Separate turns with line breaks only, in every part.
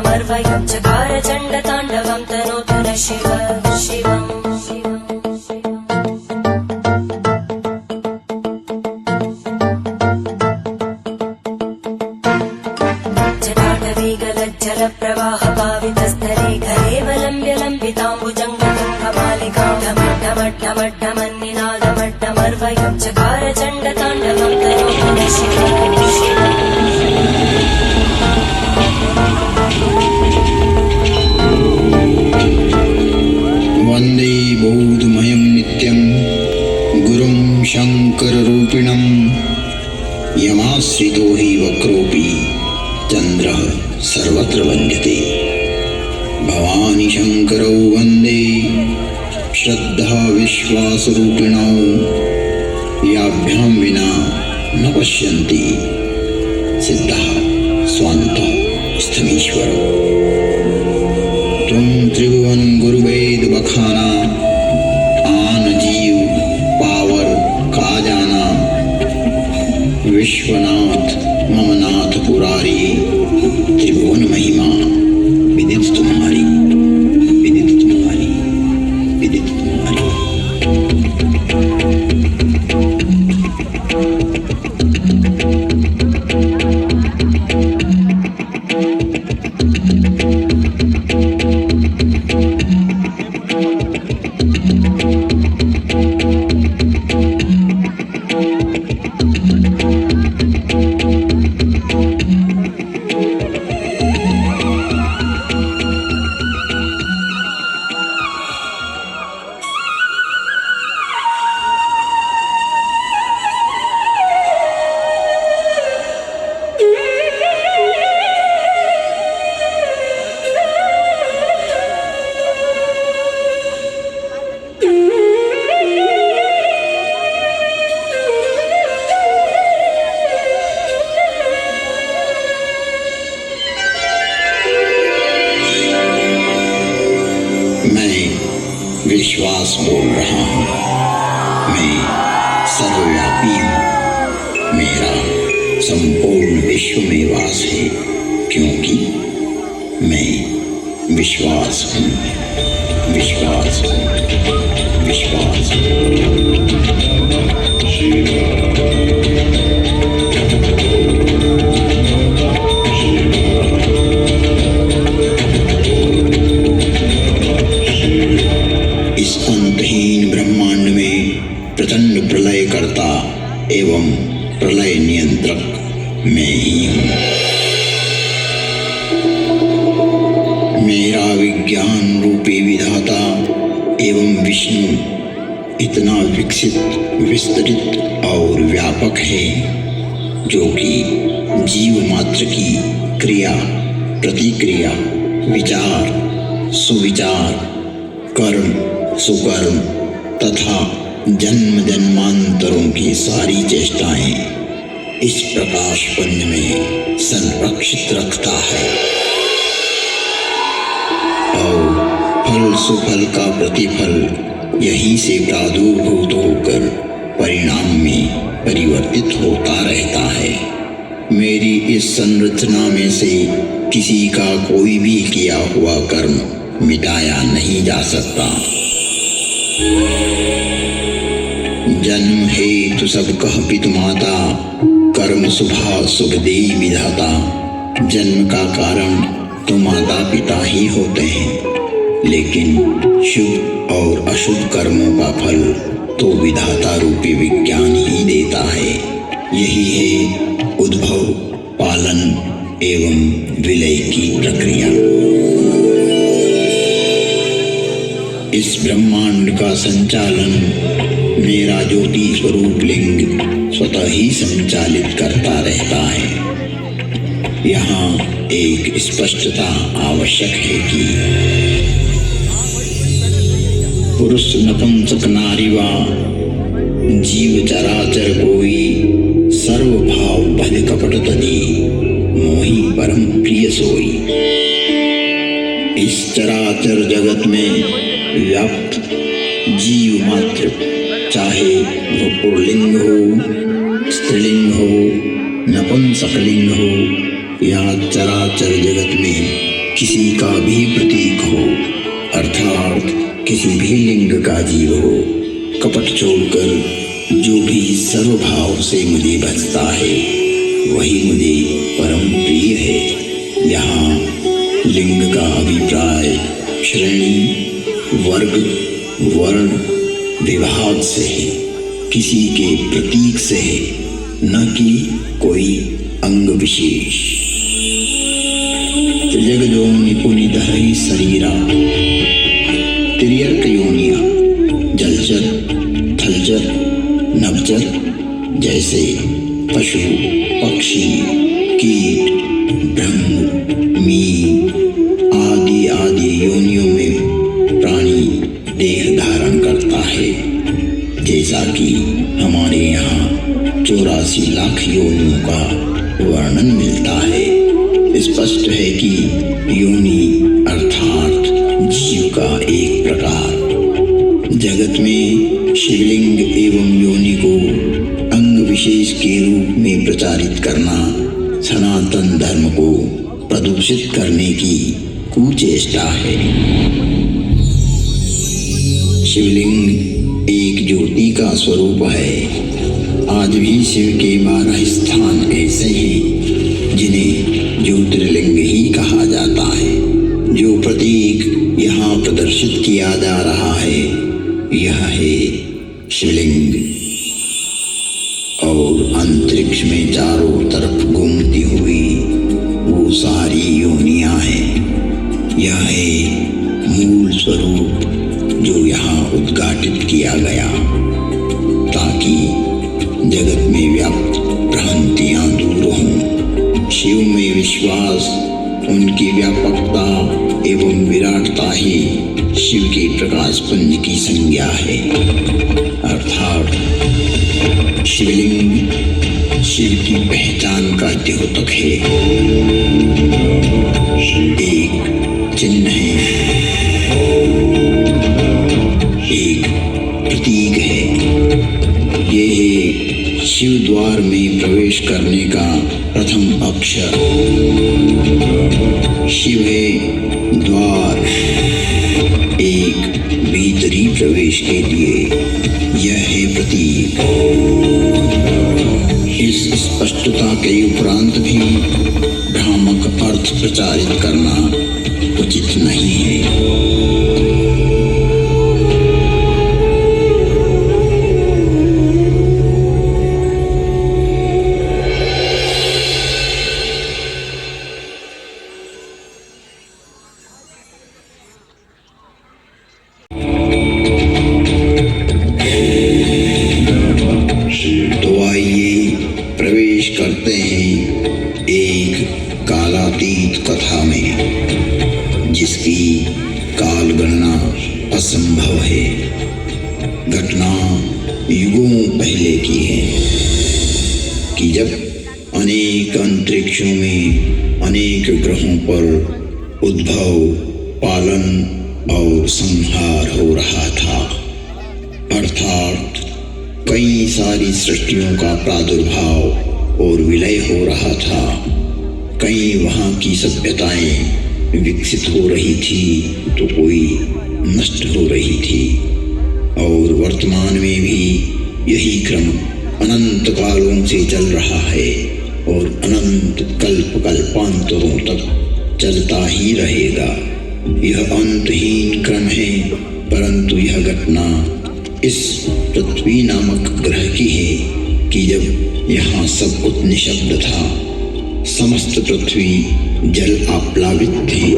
डमडमर्वयं चकार चण्डताण्डवं तनोतु न शिव शिवम् जलप्रवाहपावितस्थले घरेवलम्ब्य लम्बिताम्बुजङ्गतुङ्गमालिकां ढमड्ढमड्ढमड्ढमन्निनादमड्ढमर्वयं चकार चण्डताण्डवं तनोतु न शिव
वन्दे बोधमयं नित्यं गुरुं शङ्कररूपिणं यमाश्रितो हि वक्रोऽपि चन्द्रः सर्वत्र वन्द्यते। भवानी शङ्करौ वन्दे श्रद्धा विश्वासरूपिणौ याभ्यां विना न पश्यन्ति सिद्धः स्वान्तः स्थमीश्वरौ। त्वं त्रिभुवन गुरुवेद बखाना आन जीव पावर का जाना विश्वनाथ ममनाथ पुरारी त्रिभुवन महिमा विदित तुम्हारी विदित तुम्हारी विदित तुम्हारी। विश्वास बोल रहा हूँ। मैं सर्वव्यापी हूँ। मेरा संपूर्ण विश्व में वास है क्योंकि मैं विश्वास हूँ। विश्वास हूँ। विश्वास हूँ। इस अंतहीन ब्रह्मांड में प्रचंड प्रलय करता एवं प्रलय नियंत्रक मैं ही हूँ। मेरा विज्ञान रूपी विधाता एवं विष्णु इतना विकसित विस्तृत और व्यापक है जो कि जीव मात्र की क्रिया प्रतिक्रिया विचार सुविचार कर्म सुकर्म तथा जन्म जन्मांतरों की सारी चेष्टाएं इस प्रकाश पुंज में संरक्षित रखता है और फल सुफल का प्रतिफल यहीं से प्रादुर्भूत होकर परिणाम में परिवर्तित होता रहता है। मेरी इस संरचना में से किसी का कोई भी किया हुआ कर्म मिटाया नहीं जा सकता। जन्म हेतु सब कह पितु माता कर्म शुभा शुभ देई विधाता। जन्म का कारण तो माता पिता ही होते हैं लेकिन शुभ और अशुभ कर्मों का फल तो विधाता रूपी विज्ञान ही देता है। यही है उद्भव पालन एवं विलय की प्रक्रिया। इस ब्रह्मांड का संचालन मेरा ज्योति स्वरूप लिंग स्वतः ही संचालित करता रहता है। यहाँ एक स्पष्टता आवश्यक है कि पुरुष नपुंसक नारी वा जीव चराचर कोई सर्वभाव भज कपट तजी मोहि परम प्रिय सोई। इस चराचर जगत में व्याप्त जीव मात्र चाहे वह पुल्लिंग हो स्त्रीलिंग हो नपुंसकलिंग हो या चराचर जगत में किसी का भी प्रतीक हो, अर्थात किसी भी लिंग का जीव हो, कपट छोड़कर जो भी सर्वभाव से मुझे भजता है वही मुझे परम प्रिय है। यहाँ लिंग का अभिप्राय श्रेणी, वर्ग, वर्ण, विभाग से है, किसी के प्रतीक से है, न कि कोई अंग विशेष। त्रिजगदोनि पुनिधरि शरीरा त्रियर्क योनिया जलचर, थलचर, नभचर जैसे पशु, पक्षी, कीट, ब्रह्म, मीन आदि आदि योनियों में प्राणी देह धारण करता है। जैसा कि हमारे यहाँ 84 लाख योनियों का वर्णन मिलता है। स्पष्ट है कि योनि अर्थात जीव का एक प्रकार। जगत में शिवलिंग एवं योनि को अंग विशेष के रूप में प्रचारित करना सनातन धर्म को प्रदूषित करने की कुचेष्टा है। शिवलिंग एक ज्योति का स्वरूप है। आज भी शिव के 12 स्थान ऐसे हैं जिन्हें ज्योतिर्लिंग ही कहा जाता है। जो प्रतीक यहाँ प्रदर्शित किया जा रहा है यह है शिवलिंग। और अंतरिक्ष में चारों तरफ घूमती हुई वो सारी योनियां हैं। यह है मूल स्वरूप जो यहाँ उद्घाटित किया गया ताकि जगत में व्याप्त भ्रांतियां दूर हों। शिव में विश्वास, उनकी व्यापकता एवं विराटता ही शिव के प्रकाश पुंज की संज्ञा है। अर्थात शिवलिंग शिव की पहचान का द्योतक है, एक चिन्ह है, एक प्रतीक है। ये है शिव द्वार में प्रवेश करने का प्रथम अक्षर। शिव है द्वार, एक भीतरी प्रवेश के लिए यह है प्रतीक। इस स्पष्टता के उपरांत भी भ्रामक अर्थ प्रचारित करना उचित नहीं है। करते हैं एक कालातीत कथा में जिसकी काल गणना असंभव है। घटना युगों पहले की है कि जब अनेक अंतरिक्षों में अनेक ग्रहों पर उद्भव, पालन और संहार हो रहा था। अर्थात कई सारी सृष्टियों का प्रादुर्भाव और विलय हो रहा था। कई वहाँ की सभ्यताएं विकसित हो रही थी तो कोई नष्ट हो रही थी। और वर्तमान में भी यही क्रम अनंत कालों से चल रहा है और अनंत कल्प कल्पांतरों तक चलता ही रहेगा। यह अंतहीन क्रम है, परंतु यह घटना इस पृथ्वी नामक ग्रह की है कि जब यहाँ सब कुछ निशब्द था, समस्त पृथ्वी जल आप्लावित थी,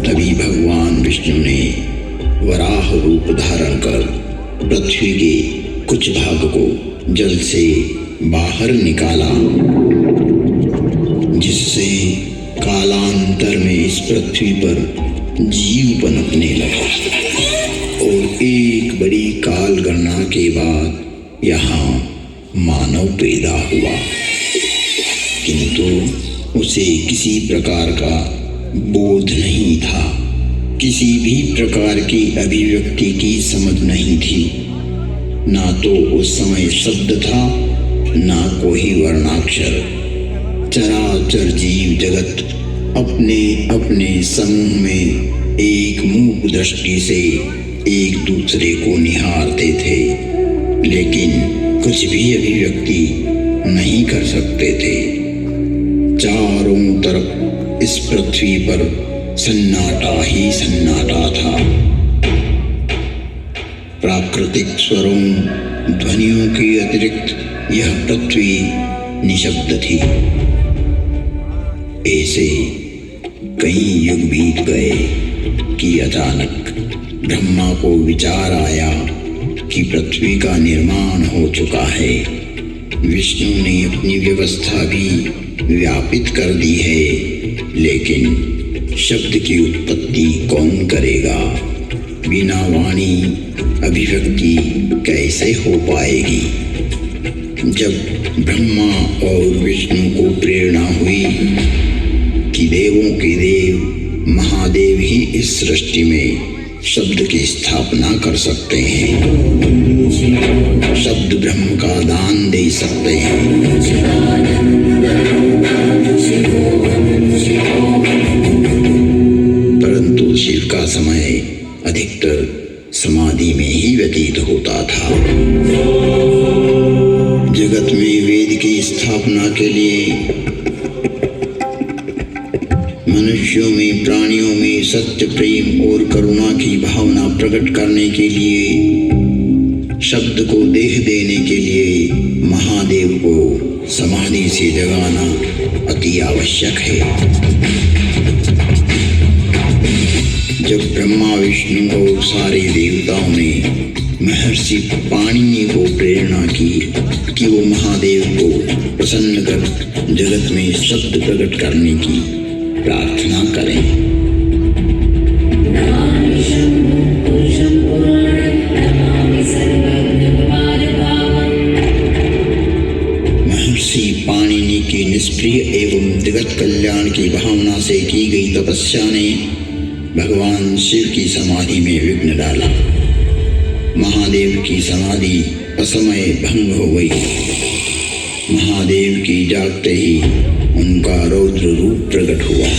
तभी भगवान विष्णु ने वराह रूप धारण कर पृथ्वी के कुछ भाग को जल से बाहर निकाला, जिससे कालांतर में इस पृथ्वी पर जीव पनपने लगा। और एक बड़ी काल गणना के बाद यहाँ मानव पैदा हुआ, किंतु उसे किसी प्रकार का बोध नहीं था, किसी भी प्रकार की अभिव्यक्ति की समझ नहीं थी। ना तो उस समय शब्द था, ना कोई वर्णाक्षर। चराचर जीव जगत अपने अपने समूह में एक मूक दृष्टि से एक दूसरे को निहारते थे, लेकिन कुछ भी अभिव्यक्ति नहीं कर सकते थे। चारों तरफ इस पृथ्वी पर सन्नाटा ही सन्नाटा था। प्राकृतिक स्वरों ध्वनियों के अतिरिक्त यह पृथ्वी निशब्द थी। ऐसे कई युग बीत गए कि अचानक ब्रह्मा को विचार आया कि पृथ्वी का निर्माण हो चुका है। विष्णु ने अपनी व्यवस्था भी व्यापित कर दी है, लेकिन शब्द की उत्पत्ति कौन करेगा? बिना वाणी अभिव्यक्ति कैसे हो पाएगी? जब ब्रह्मा और विष्णु को प्रेरणा हुई कि देवों के देव महादेव ही इस सृष्टि में शब्द की स्थापना कर सकते हैं, शब्द ब्रह्म का दान दे सकते हैं, परंतु शिव का समय अधिकतर समाधि में ही व्यतीत होता था। जगत में वेद की स्थापना के लिए, मनुष्यों में प्राणियों में सत्य, प्रेम और करुणा की भावना प्रकट करने के लिए, शब्द को देह देने के लिए महादेव को समाधि से जगाना अति आवश्यक है। जब ब्रह्मा विष्णु और सारे देवताओं ने महर्षि पाणिनि को प्रेरणा की कि वो महादेव को प्रसन्न कर जगत में शब्द प्रकट करने की प्रार्थना करें, महर्षि पाणिनि की निष्प्रिय एवं जगत कल्याण की भावना से की गई तपस्या ने भगवान शिव की समाधि में विघ्न डाला। महादेव की समाधि असमय भंग हो गई। महादेव की जागते ही उनका रौद्र रूप प्रकट हुआ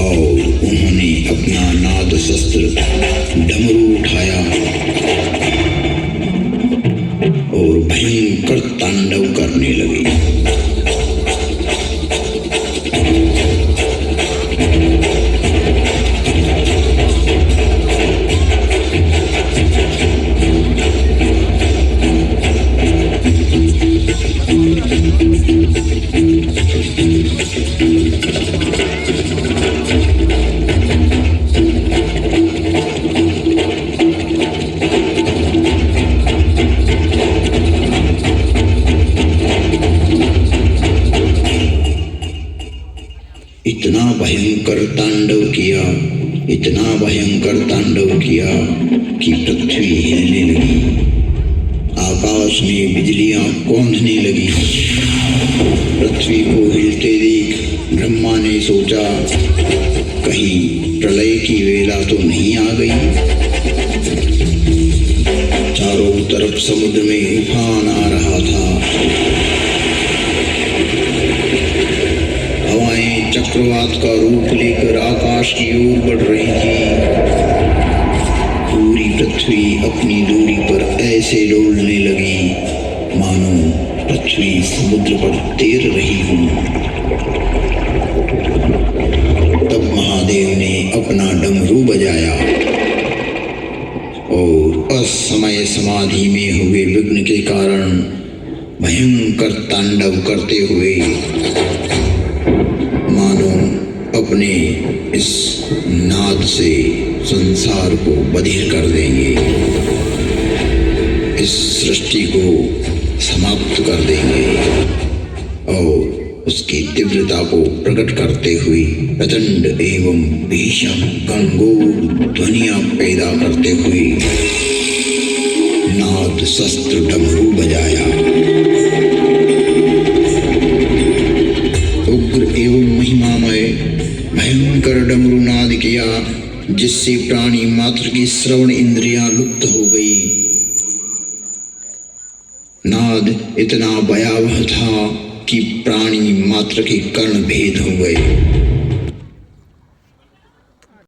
और उन्होंने अपना नाद शस्त्र डमरू उठाया और भयंकर तांडव करने लगे। इतना भयंकर तांडव किया कि पृथ्वी हिलने लगी, आकाश में बिजलियां कौंधने लगी। पृथ्वी को हिलते देख ब्रह्मा ने सोचा, कहीं प्रलय की वेला तो नहीं आ गई। चारों तरफ समुद्र में उफान आ रहा था। हवाएं चक्रवात का रूप लेकर आकाश की ओर बढ़ रही थी। पूरी पृथ्वी अपनी दूरी पर ऐसे डोलने लगी मानो पृथ्वी समुद्र पर तैर रही हो। तब महादेव ने अपना डमरू बजाया और असमय समाधि में हुए विघ्न के कारण भयंकर तांडव करते हुए मानो अपने इस नाद से संसार को बधिर कर देंगे, इस सृष्टि को समाप्त कर देंगे और उसकी तीव्रता को प्रकट करते हुए प्रचंड एवं भीषण गणगोर ध्वनियां पैदा करते हुए नाद शस्त्र डमरू बजाया। उग्र एवं महिमामय भयंकर डमरू नाद किया, जिससे प्राणी मात्र की श्रवण इंद्रियां लुप्त हो गई। नाद इतना भयावह था कि प्राणी मात्र के कर्ण भेद हो गए।